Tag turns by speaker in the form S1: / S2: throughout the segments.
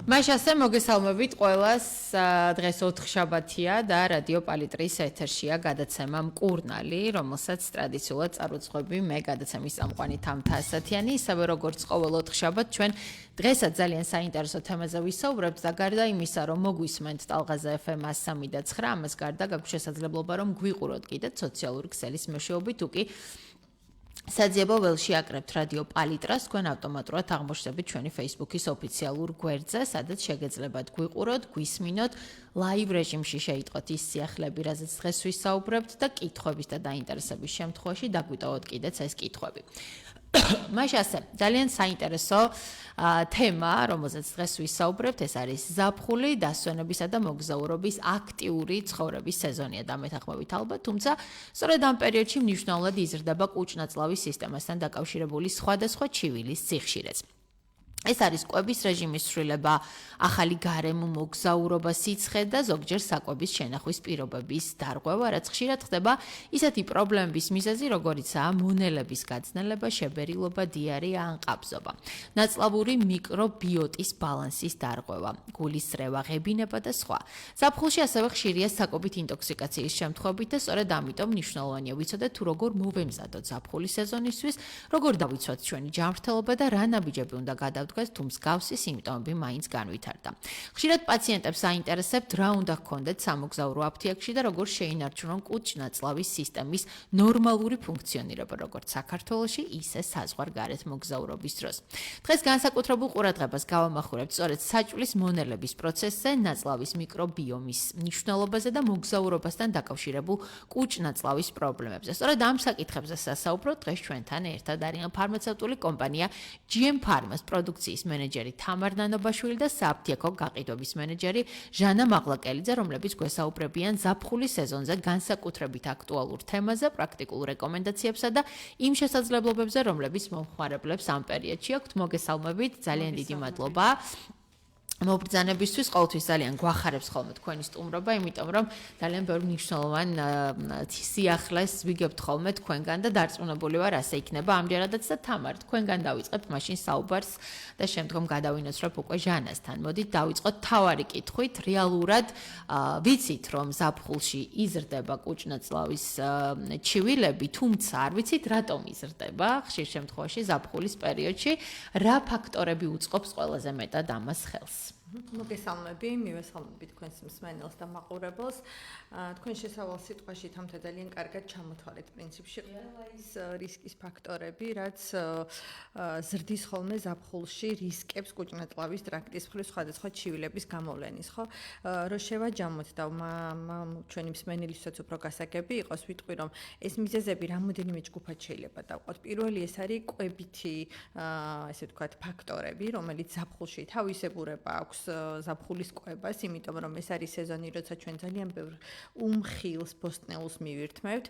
S1: მაშასე მოგესალმებით ყველას. დღეს 4 შაბათია და რადიო პალიტრის ეთერშია გადაცემა მკურნალი, რომელსაც ტრადიციულად წარუძღვები მე გადაცემის წამყვანი თამთა ასათიანი. ისევე როგორც ყოველ 4 შაბათ ჩვენ დღესაც ძალიან საინტერესო თემაზე ვისაუბრებთ და გარდა იმისა, რომ მოგვისმენთ ტალღაზე FM 103 და 9, ამას გარდა გაგვაქვს შესაძლებლობა რომ გვიყუროთ კიდეც სოციალური ქსელის მეშვეობით, თუკი საძიებო ველში აკრებთ რადიო პალიტრას, თქვენ ავტომატურად აღმოჩნდებით ჩვენი Facebook-ის ოფიციალურ გვერდზე, სადაც შეგეძლებათ გვიყუროთ, გვისმინოთ, ლაივ რეჟიმში შეიტყოთ ის სიახლეები, რაზეც დღეს ვისაუბრებთ და კითხვების და დაინტერესების შემთხვევაში დაგვიტოვოთ კიდეც ეს კითხვები. მაშასე, ძალიან საინტერესო თემა, რომელზეც დღეს ვისაუბრებთ, ეს არის ზაფხული, დასვენებისა და მოგზაურობის აქტიური ცხოვრების სეზონია დამეთანხმებით ალბათ, თუმცა სწორედ ამ პერიოდში მნიშვნელოვნად იზრდება კუჭ-ნაწლავის სისტემასთან დაკავშირებული სხვადასხვა ჩივილის სიხშირეც. ეს არის კვების რეჟიმის ცვლილება, ახალი გარემო მოგზაურობა, სიცხე და ზოგჯერ საკვების შენახვის პირობების დარღვევა, რაც ხშირად ხდება ისეთი პრობლემების მიზეზი, როგორიცაა მონელების გაძნელება, შებერილობა, დიარეა ან ყაბზობა. ნაწლავური მიკრობიოტის ბალანსის დარღვევა, გულის წრევა, ღებინება და სხვა. ზაფხულში ასევე ხშირია საკვებით ინტოქსიკაციის შემთხვევები და სწორედ ამიტომ მნიშვნელოვანია ვიცოდეთ თუ როგორ მოვემზადოთ ზაფხულის სეზონისთვის, როგორ დავიცვათ ჩვენი ჯანმრთელობა და რა ნაბიჯები უნდა გადავდგეთ თუ მსგავსი სიმპტომები მაინც განვითარდა. ხშირად პაციენტებს აინტერესებთ რა უნდა ჰქონდეთ სამოგზაურო აფთიაქში და როგორ შეინარჩუნონ კუჭ-ნაწლავის სისტემის ნორმალური ფუნქციონირება როგორც საქართველოში, ისე საზღვარგარეთ მოგზაურობის დროს. დღეს განსაკუთრებულ ყურადღებას გავამახვილებთ სწორედ საჭვლის მონელების პროცესზე, ნაწლავის მიკრობიომის მნიშვნელობაზე და მოგზაურობასთან დაკავშირებულ კუჭ-ნაწლავის პრობლემებზე. სწორედ ამ საკითხებზე სასაუბროთ დღეს ჩვენთან ერთად არიან ფარმაცევტული კომპანია GM Pharma-ს პროდუქციის მენეჯერი თამარ ნანობაშვილი და საფთიაქო გაყიდვების მენეჯერი ჟანა მაღლაკელიძე, რომლებიც გვესაუბრებიან ზაფხულის სეზონზე განსაკუთრებით აქტუალურ თემაზე, პრაქტიკულ რეკომენდაციებსა და იმ შესაძლებლობებზე, რომლებიც მომხმარებლებს ამ პერიოდში აქვთ. მოგესალმებით, ძალიან დიდი მადლობა. მობრძანებისთვის ყოველთვის ძალიან გვახარებს ხოლმე თქვენი სტუმრობა, იმიტომ რომ ძალიან ბევრი მნიშვნელოვან სიახლეს ვიგებთ ხოლმე თქვენგან და დარწმუნებული ვარ, ასე იქნება ამჯერადაც და თამარ, თქვენგან დავიწყებთ მაშინ საუბარს და შემდგომ გადავინაცვლებ უკვე ჟანასთან. მოდით დავიწყოთ თავარი კითხვით, რეალურად ვიცით რომ ზაფხულში იზრდება კუჭ-ნაწლავის ჩივილები, თუმცა არ ვიცით რატომ იზრდება ხშირ შემთხვევაში ზაფხულის პერიოდში, რა ფაქტორები უწყობს ყველაზე მეტად ამას ხელს.
S2: მოგესალმები, მივესალმები თქვენს მსმენელს და მაყურებელს. თქვენ შესავალ სიტყვაში თამთა ძალიან კარგად ჩამოთვალეთ პრინციპში ყველა ის რისკის ფაქტორები, რაც ზრდის ხოლმე ზაფხულში რისკებს კუჭ-ნაწლავის ტრაქტის მხრივ სხვადასხვა ჩივილების გამოვლენის, ხო? რო შევაჯამოთ და ჩვენი მსმენელისთვისაც უფრო გასაგები იყოს, ვიტყვი რომ ეს მიზეზები რამოდენიმე ჯგუფად შეიძლება დავყოთ. პირველი ეს არის კვებითი, ესე ვთქვათ, ფაქტორები, რომელიც ზაფხულში თავისებურება აქვს ზაფხულის კვებას, იმიტომ რომ ეს არის სეზონი, როცა ჩვენ ძალიან ბევრ უმხილს ბოსტნეულს მივირთმევთ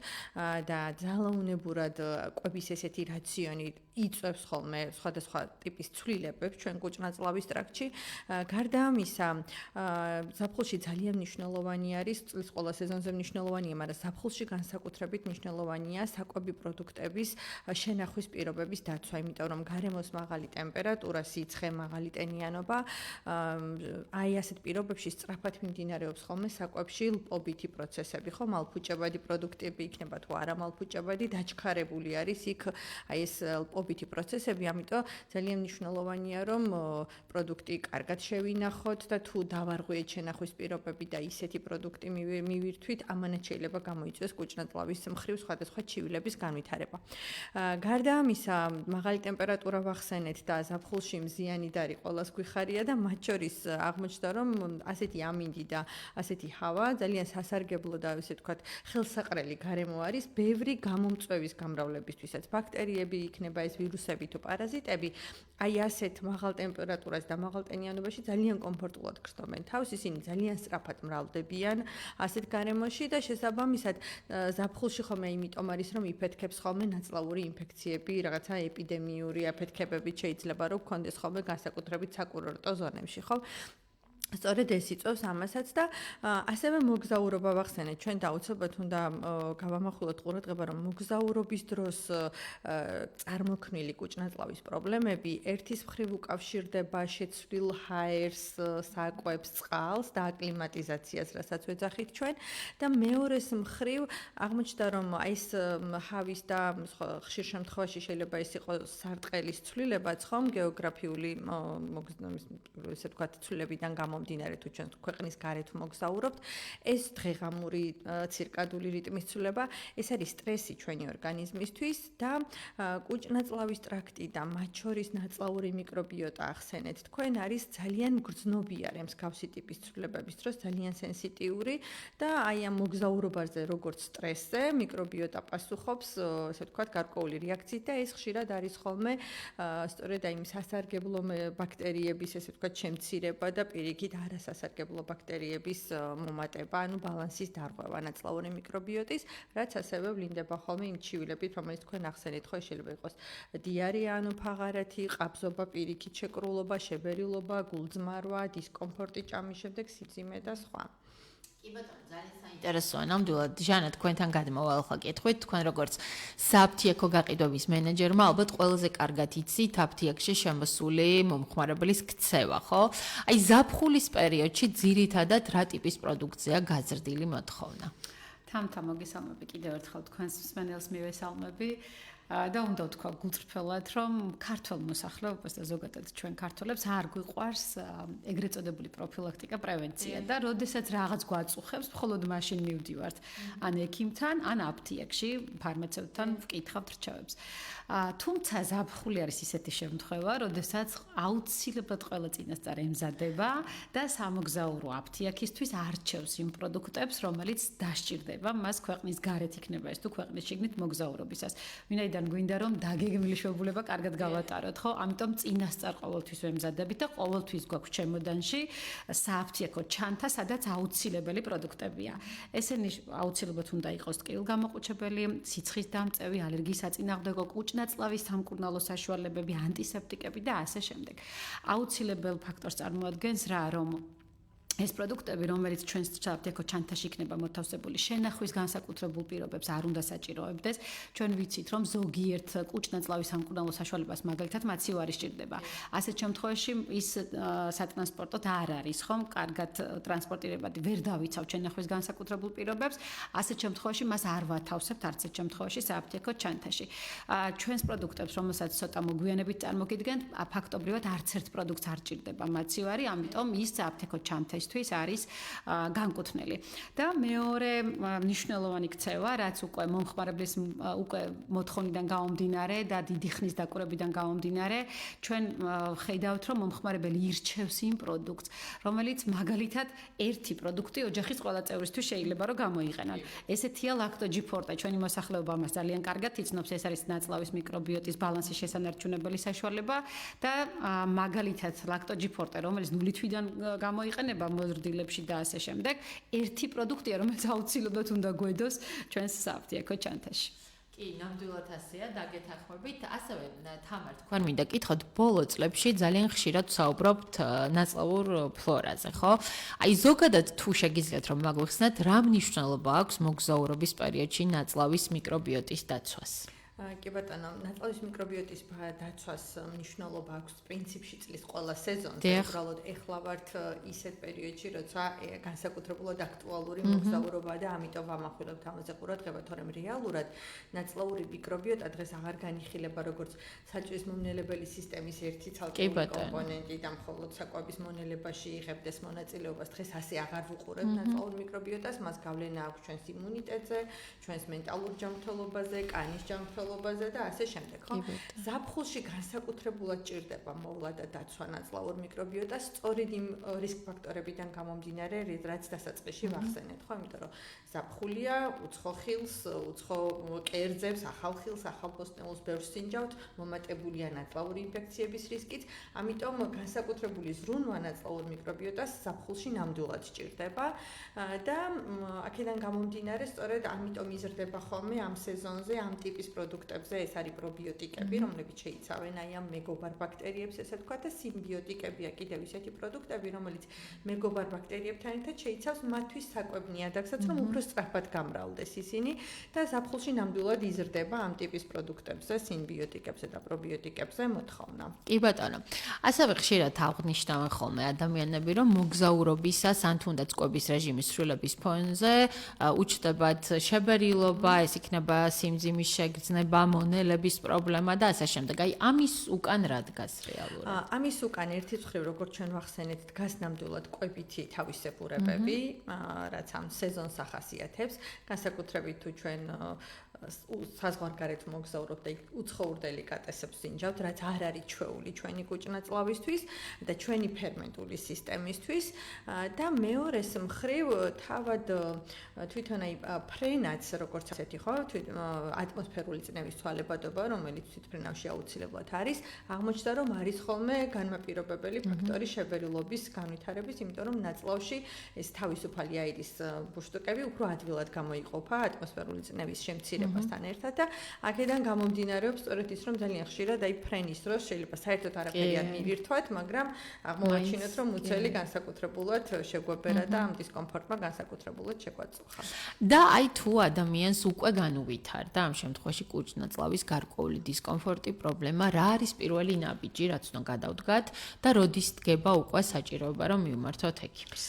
S2: და ძალაუნებურად კვების ესეთი რაციონი იწვევს ხოლმე სხვადასხვა ტიპის ცვლილებებს ჩვენ კუჭ-ნაწლავის ტრაქტში. გარდა ამისა, ზაფხულში ძალიან მნიშვნელოვანი არის, წლის ყველა სეზონზე მნიშვნელოვანია, მაგრამ ზაფხულში განსაკუთრებით მნიშვნელოვანია საკვები პროდუქტების შენახვის პირობების დაცვა, იმიტომ რომ გარემოს მაღალი ტემპერატურა, სიცხე, მაღალი ტენიანობა აი ასეთ პირობებში სწრაფად მიმდინარეობს ხოლმე საკვებში ლპობითი პროცესები, ხო, მალფუჭებადი პროდუქტები იქნება თუ არა მალფუჭებადი, დაჩქარებული არის იქ აი ეს ლპობითი პროცესები, ამიტომ ძალიან მნიშვნელოვანია რომ პროდუქტი კარგად შევინახოთ და თუ დავარღვიეთ შენახვის პირობები და ისეთი პროდუქტი მივირთვით, ამანაც შეიძლება გამოიწვიოს კუჭ-ნაწლავის მხრივ სხვადასხვა ჩივილების განვითარება. გარდა ამისა, მაღალი ტემპერატურა ვახსენეთ და ზაფხულში მზიანი დარი ყოველას გვიხარია და მათ შორის აღმოჩნდა რომ ასეთი ამინდი და ასეთი ჰავა ძალიან სასარგებლო და ესე ვთქვათ ხელსაყრელი გარემო არის ბევრი გამომწვევის გამრავლებისთვისაც. ბაქტერიები იქნება ეს ვირუსები თუ პარაზიტები, აი ასეთ მაღალ ტემპერატურას და მაღალ ტენიანობაში ძალიან კომფორტულად გრძნობენ თავს, ისინი ძალიან სწრაფად მრავლდებიან ასეთ გარემოში და შესაბამისად ზაფხულში ხოლმე იმიტომ არის რომ იფეთქებს ხოლმე ნაწლავური ინფექციები, რაღაცა ეპიდემიური აფეთქებებით შეიძლება რომ გქონდეს ხოლმე განსაკუთრებით საკურორტო ზონებში, ხო? სწორედ ეს იწვევს ამასაც და ასევე მოგზაურობა ვახსენეთ. ჩვენ დაუცილებლად უნდა გავამახვილოთ ყურადღება, რომ მოგზაურობის დროს წარმოქმნილი კუჭნაწლავის პრობლემები ერთის მხრივ უკავშირდება შეცვლილ ჰაერს, საკვებს, წყალს და აკლიმატიზაციას, რასაც ვეძახით ჩვენ და მეორეს მხრივ აღმოჩნდა, რომ აი ეს ჰავის და ხშირ შემთხვევაში შეიძლება ეს იყოს სარტყელის ცვლილებაც, ხომ, გეოგრაფიული ესე ვთქვათ, ცვლილებიდან გამომდინარე თუ ჩვენ ქვეყნის გარეთ მოგზაურობთ, ეს დღეღამური ცირკადული რიტმის ცვლილება, ეს არის სტრესი ჩვენი ორგანიზმისთვის და კუჭნაწლავის ტრაქტი და მათ შორის ნაწლავური მიკრობიოტა ახსენეთ თქვენ არის ძალიან გრძნობიარე მსგავსი ტიპის ცვლილებების დროს ძალიან სენსიტიური და აი ამ მოგზაურობაზე როგორც სტრესზე მიკრობიოტა პასუხობს, ესე ვთქვათ, გარკვეული რეაქციით და ეს ხშირად არის ხოლმე სწორედ აი სასარგებლო ბაქტერიების, ესე ვთქვათ, შემცირება და პირიქით არასასარგებლო ბაქტერიების მომატება, ანუ ბალანსის დარღვევა ნაწლავური მიკრობიოტის, რაც ასევე ვლინდება ხოლმე იმ ჩივილებით, რომელიც თქვენ ახსენეთ, ხო, შეიძლება იყოს დიარეა, ანუ ფაღარათი, ყაბზობა, პირიქით შეკრულობა, შებერილობა, გულძმარვა, დისკომფორტი ჭამის შემდეგ, სიძიმე და სხვა.
S1: კი ბატონო, ძალიან საინტერესოა. ნამდვილად, ჟანა, თქვენთან გადმოვალ ხა კითხვით, თქვენ როგორც საფთიაქო გაყიდვების მენეჯერმა, ალბათ ყველაზე კარგად იცით აფთიაქში შემოსული მომხმარებლის ქცევა, ხო? აი, ზაფხულის პერიოდში ძირითადად რა ტიპის პროდუქცია გაზრდილი მოთხოვნა?
S3: თამთა მოგესალმები კიდევ ერთხელ თქვენს მსმენელს მივესალმები. და უნდა ვთქვა გულწრფელად, რომ ქართულ მოსახლეობას და ზოგადად ჩვენ ქართველებს არ გვიყვარს ეგრეთ წოდებული პროფილაქტიკა, პრევენცია და როდესაც რაღაც გვაწუხებს, მხოლოდ მაშინ მივდივართ ან ექიმთან, ან აფთიაქში, ფარმაცევტთან ვკითხავთ რჩევებს. თუმცა ზაფხული არის ისეთი შემთხვევა, როდესაც აუცილებლად ყველა წინასწარ ემზადება და სამოგზაურო აფთიაქისთვის არჩევს იმ პროდუქტებს, რომელიც დასჭირდება მას ქვეყნის გარეთ იქნება ეს თუ ქვეყნის შიგნით მოგზაურობისას. ვინაიდან გვინდა რომ დაგეგმილი შეუძლება კარგად გავატაროთ, ხო? ამიტომ წინასწარ ყოველთვის ვემზადებით და ყოველთვის გვაქვს ჩემოდანში სააფთიაქო ჩანთა, სადაც აუცილებელი პროდუქტებია. ესენი აუცილებლად უნდა იყოს ტკივილგამოყუჩებელი, სიცხის დამწევი, ალერგიის საწინააღმდეგო, კუჭნაწლავის სამკურნალო საშუალებები, ანტისეპტიკები და ასე შემდეგ. აუცილებელ ფაქტორს წარმოადგენს რა, რომ ეს პროდუქტები, რომელიც ჩვენს საფთიაქო ჩანთაში იქნება მოთავსებული, შენახვის განსაკუთრებულ პირობებს არ უნდა საჭიროებდეს. ჩვენ ვიცით, რომ ზოგიერთ კუჭნაწლავის სამკურნალო საშუალებას მაგალითად მაცივარი სჭირდება. ასეთ შემთხვევაში ის სატრანსპორტოდ არ არის, ხომ? კარგად ტრანსპორტირებადი ვერ დავიცავთ შენახვის განსაკუთრებულ პირობებს. ასეთ შემთხვევაში მას არ ვათავსებთ არც ერთ შემთხვევაში საფთიაქო ჩანთაში. ჩვენს პროდუქტებს, რომელსაც ცოტა მოგვიანებით წარმოგიდგენთ, ფაქტობრივად არც ერთ პროდუქტს არ ჭირდება მაცივარი, ამიტომ ის საფთიაქო ჩანთაში არის განკუთვნილი. და მეორე მნიშვნელოვანი ქცევა, რაც უკვე მომხმარებლის უკვე მოთხოვნიდან გამომდინარე და დიდი ხნის დაკვირვებიდან გამომდინარე, ჩვენ ხედავთ, რომ მომხმარებელი ირჩევს იმ პროდუქტს, რომელიც მაგალითად ერთი პროდუქტი ოჯახის ყველა წევრისთვის შეიძლება რომ გამოიყენონ. ესეთია ლაქტოჯიფორტა, ჩვენი მოსახლეობა მას ძალიან კარგად იცნობს, ეს არის ნაწლავის მიკრობიოტის ბალანსის შესანარჩუნებელი საშუალება და მაგალითად ლაქტოჯიფორტა, რომელიც 0 თვიდან გამოიყენება მოზრდილებში და ასე შემდეგ, ერთი პროდუქტია, რომელიც აუცილებლად უნდა გვედოს ჩვენს საფთიაქო ჩანთაში.
S1: კი, ნამდვილად ასეა, დაგეთანხმებით. ასევე თამარ, თქვენ მინდა კითხოთ, ბოლო წლებში ძალიან ხშირად ვსაუბრობთ ნაწლავურ ფლორაზე, ხო? აი, ზოგადად თუ შეგიძლიათ რომ მაგვიხსნათ, რა მნიშვნელობა აქვს მოგზაურობის პერიოდში ნაწლავის მიკრობიოტის დაცვას?
S2: კი ბატონო, ნაწლავის მიკრობიოტის დაცვას მნიშვნელობა აქვს პრინციპში წლის ყველა სეზონზე. უბრალოდ ეხლა ვართ ისეთ პერიოდში, როცა განსაკუთრებულად აქტუალური მოგზაურობაა და ამიტომ ვამახვილებთ ამაზე ყურადღება, თორემ რეალურად ნაწლავური მიკრობიოტა დღეს აღარ განიხილება როგორც საჭირის მომნელებელი სისტემის ერთი ცალკეული კომპონენტი და მხოლოდ საკვების მონელებაში იღებდეს მონაწილეობას. დღეს ასე აღარ ვუყურებთ ნაწლავურ მიკრობიოტას, მას გავლენა აქვს ჩვენს იმუნიტეტზე, ჩვენს მენტალურ ჯანმრთელობაზე, კანის ჯანმრთელობაზე და ასე შემდეგ, ხო? ზაფხულში განსაკუთრებულად ჭირდება მოვლა და დაცვა ნაწლავურ მიკრობიოტას, სწორედ იმ რისკ ფაქტორებიდან გამომდინარე, რაც დასაწყისში ვახსენეთ, ხო? იმიტომ რომ ზაფხულია, უცხო ხილს, უცხო კერძებს, ახალ ხილს, ახალ ბოსტნეულს ბევრს სინჯავთ, მომატებულია ნაწლავური ინფექციების რისკით, ამიტომ განსაკუთრებული ზრუნვა ნაწლავურ მიკრობიოტას ზაფხულში ნამდვილად ჭირდება და აქედან გამომდინარე, სწორედ ამიტომ იზრდება ხოლმე ამ სეზონზე ამ ტიპის პროდუქტები პროდუქტებზე, ეს არის პრობიოტიკები, რომლებიც შეიცავენ აი ამ მეგობარ ბაქტერიებს, ესე ვთქვათ, და სიმბიოტიკებია კიდევ ისეთი პროდუქტები, რომელიც მეგობარ ბაქტერიებთან ერთად შეიცავს მათთვის საკვებ ნიადაგსაც, რომ უფრო სწრაფად გამრავლდეს ისინი და ზაფხულში ნამდვილად იზრდება ამ ტიპის პროდუქტებზე, სიმბიოტიკებზე და პრობიოტიკებზე მოთხოვნა.
S1: კი ბატონო. ასევე ხშირად აღნიშნავენ ხოლმე ადამიანები, რომ მოგზაურობისას ან თუნდაც კვების რეჟიმის სრულების ფონზე უჩნდებათ შებერილობა, ეს იქნება სიმძიმის შეგრძნება, მონელების პრობლემა და ასე შემდეგ. აი ამის უკან რა დგას რეალურად?
S2: ამის უკან ერთი მხრივ, როგორც ჩვენ ვახსენეთ, დგას ნამდვილად კვებითი თავისებურებები, რაც ამ სეზონს ახასიათებს, განსაკუთრებით თუ ჩვენ საზღვარგარეთ მოგზაურობთ და უცხოურ დელიკატესებს ვინჯავთ, რაც არ არის ჩვეული ჩვენი კუჭნაწლავისთვის და ჩვენი ფერმენტული სისტემისთვის და მეორეს მხრივ თავად თვითონ აი ფრენაც როგორც ასეთი ხო, ატმოსფერული წნევის ცვალებადობა, რომელიც თვითფრენავში აუცილებლად არის, აღმოჩნდა რომ არის ხოლმე განმაპირობებელი ფაქტორი შებერილობის განვითარების, იმიტომ რომ ნაწლავში ეს თავისუფალი აირის ბუშტუკები უფრო ადვილად გამოიყოფა ატმოსფერული წნევის შემცირებასთან ერთად და აქედან გამომდინარეობს სწორედ ის, რომ ძალიან ხშირად აი ფრენის დროს შეიძლება საერთოდ არაფერი არ მივირთვათ, მაგრამ აღმოვაჩინოთ, რომ მუცელი განსაკუთრებულად შეგვებერა და ამ დისკომფორტმა განსაკუთრებულად შეგვაწუხა.
S1: და აი თუ ადამიანს უკვე განუვითარდა ამ შემთხვევაში კუჭნაწლავის გარკვეული დისკომფორტი, პრობლემა, რა არის პირველი ნაბიჯი, რაც უნდა გადავდგათ და როდის დგება უკვე საჭიროება, რომ მივმართოთ ექიმს?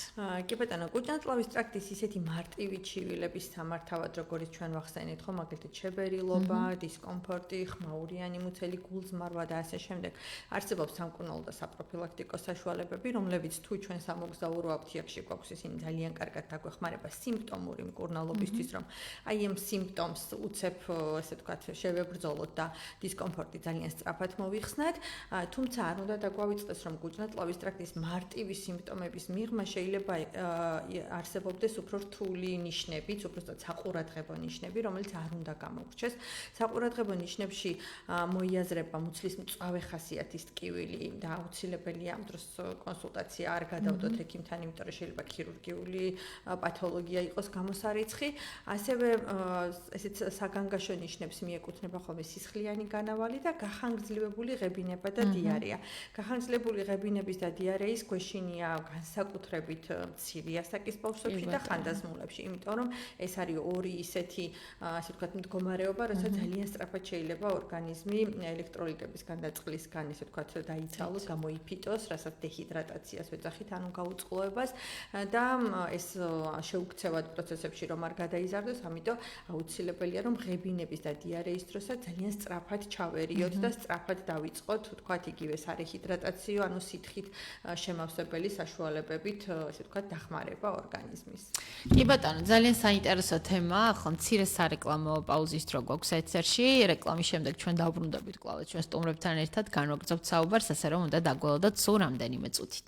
S2: კი ბატონო, კუჭნაწლავის ტრაქტის ისეთი მარტივი ჩივილების სამართავად, როგორც ჩვენ ვახსენეთ, ხო, მაგალითად შებერილობა, დისკომფორტი, ხმაურიანი მუცელი, გულზმარვა და ასე შემდეგ. არსებობს სამკურნალო და საპროფილაქტიკო საშუალებები, რომლებიც თუ ჩვენ სამოგზაურო აფთიაქში გვაქვს ისინი ძალიან კარგად დაგვეხმარება სიმპტომური მკურნალობისთვის, რომ აი ამ სიმპტომს უცებ, ესე ვთქვათ, შევებრძოლოთ და დისკომფორტი ძალიან სწრაფად მოვიხსნათ, თუმცა არ უნდა დაგვავიწყდეს, რომ კუჭნაწლავის ტრაქტის მარტივი სიმპტომების მიღმა შეიძლება არსებობდეს უფრო რთული ნიშნებიც, უბრალოდ საყურადღებო ნიშნები, რომელიც არ უნდა გამოგვრჩეს. საყურადღებო ნიშნებში მოიაზრება მუცლის მწვავე ხასიათის ტკივილი და აუცილებელია ამ დროს კონსულტაცია არ გადავდოთ ექიმთან, იმიტომ რომ შეიძლება ქირურგიული პათოლოგია იყოს გამოსარიცხი. ასევე ესეც საგანგაშო ნიშნებს მიეკუთვნება ხოლმე სისხლიანი განავალი და გახანგრძლივებული ღებინება და დიარეა. გახანგრძლივებული ღებინების და დიარეის გვეშინია განსაკუთრებით მცირე ასაკის ბავშვებში და ხანდაზმულებში, იმიტომ რომ ეს არის ორი ისეთი, ასე ვთქვათ, მდგომარეობა, როცა ძალიან სწრაფად შეიძლება ორგანიზმი ელექტროლიტების განდაწყლისგან, ესე ვთქვათ, დაიცალოს, გამოიფიტოს, რასაც დეჰიდრატაციას ვეძახით, ანუ გაუწყლოებას და ეს შეუქცევად პროცესებში რომ არ გადაიზარდოს, ამიტომ აუცილებელია რომ ღებინების და დიარეის დროსაც ძალიან სწრაფად ჩავერიოთ და სწრაფად დავიწყოთ, ვთქვათ, იგივე სარეჰიდრატაციო, ანუ სითხით შემავსებელი საშუალებებით, ესე ვთქვათ, დახმარება ორგანიზმის.
S1: კი ბატონო, ძალიან საინტერესო თემაა, ახლა მცირე სარეკლამო პაუზის დრო გვაქვს ეთერში, რეკლამის შემდეგ ჩვენ დავბრუნდებით კვლავ ჩვენ სტუმრებთან ერთად განვაგრძობთ საუბარს, ასე რომ უნდა დაგველოდოთ სულ რამდენიმე წუთით.